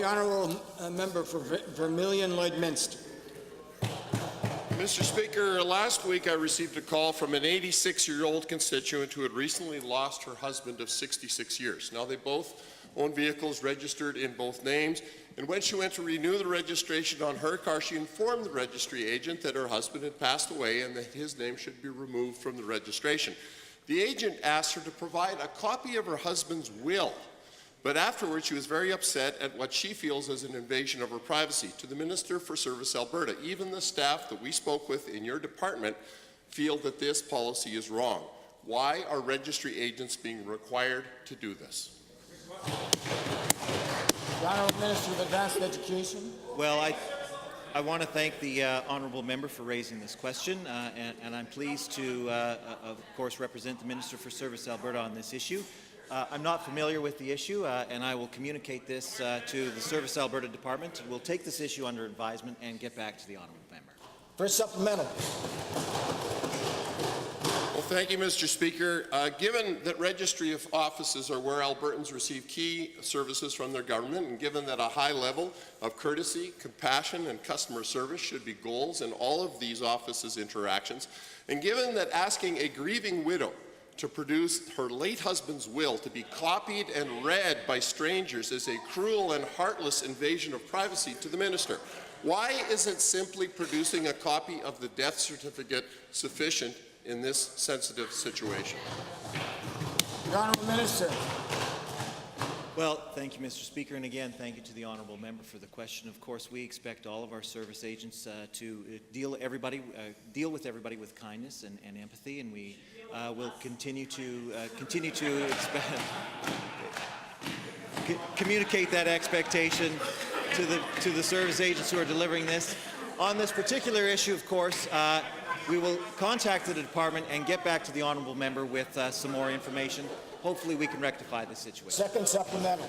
The Honourable Member for Vermilion Lloydminster. Mr. Speaker, last week I received a call from an 86-year-old constituent who had recently lost her husband of 66 years. Now, they both own vehicles registered in both names, and when she went to renew the registration on her car, she informed the registry agent that her husband had passed away and that his name should be removed from the registration. The agent asked her to provide a copy of her husband's will, but afterwards she was very upset at what she feels is an invasion of her privacy. To the Minister for Service Alberta, even the staff that we spoke with in your department feel that this policy is wrong. Why are registry agents being required to do this? The Honourable Minister of Advanced Education. Well, I want to thank the honourable member for raising this question, and I'm pleased to, of course, represent the Minister for Service Alberta on this issue. I'm not familiar with the issue, and I will communicate this to the Service Alberta Department. We'll take this issue under advisement and get back to the honourable member. First supplemental. Well, thank you, Mr. Speaker. Given that registry of offices are where Albertans receive key services from their government, and given that a high level of courtesy, compassion, and customer service should be goals in all of these offices' interactions, and given that asking a grieving widow to produce her late husband's will to be copied and read by strangers is a cruel and heartless invasion of privacy, to the Minister, why isn't simply producing a copy of the death certificate sufficient in this sensitive situation? The Honourable Minister. Well, thank you, Mr. Speaker, and again, thank you to the honourable member for the question. Of course, we expect all of our service agents to deal with everybody with kindness and empathy, and we will continue to communicate that expectation to the service agents who are delivering this. On this particular issue, of course, we will contact the department and get back to the honourable member with some more information. Hopefully we can rectify this situation. Second supplemental.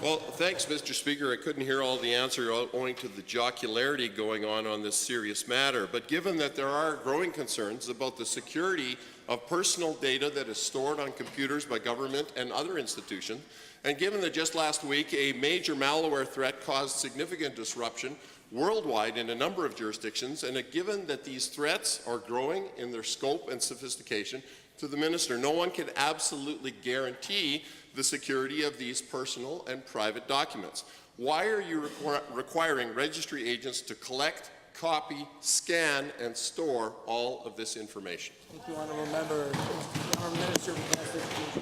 Well, thanks, Mr. Speaker. I couldn't hear all the answer owing to the jocularity going on this serious matter. But given that there are growing concerns about the security of personal data that is stored on computers by government and other institutions, and given that just last week a major malware threat caused significant disruption worldwide in a number of jurisdictions, and given that these threats are growing in their scope and sophistication, to the Minister, no one can absolutely guarantee the security of these personal and private documents. Why are you requiring registry agents to collect, copy, scan, and store all of this information? Thank you, Honourable Member. The Honourable Minister of Advanced Education.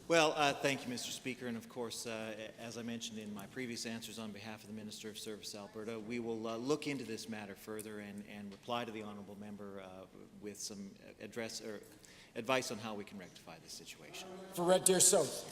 Well, thank you, Mr. Speaker, and of course, as I mentioned in my previous answers on behalf of the Minister of Service Alberta, we will look into this matter further and reply to the honourable member with some advice on how we can rectify this situation. For Red Deer South.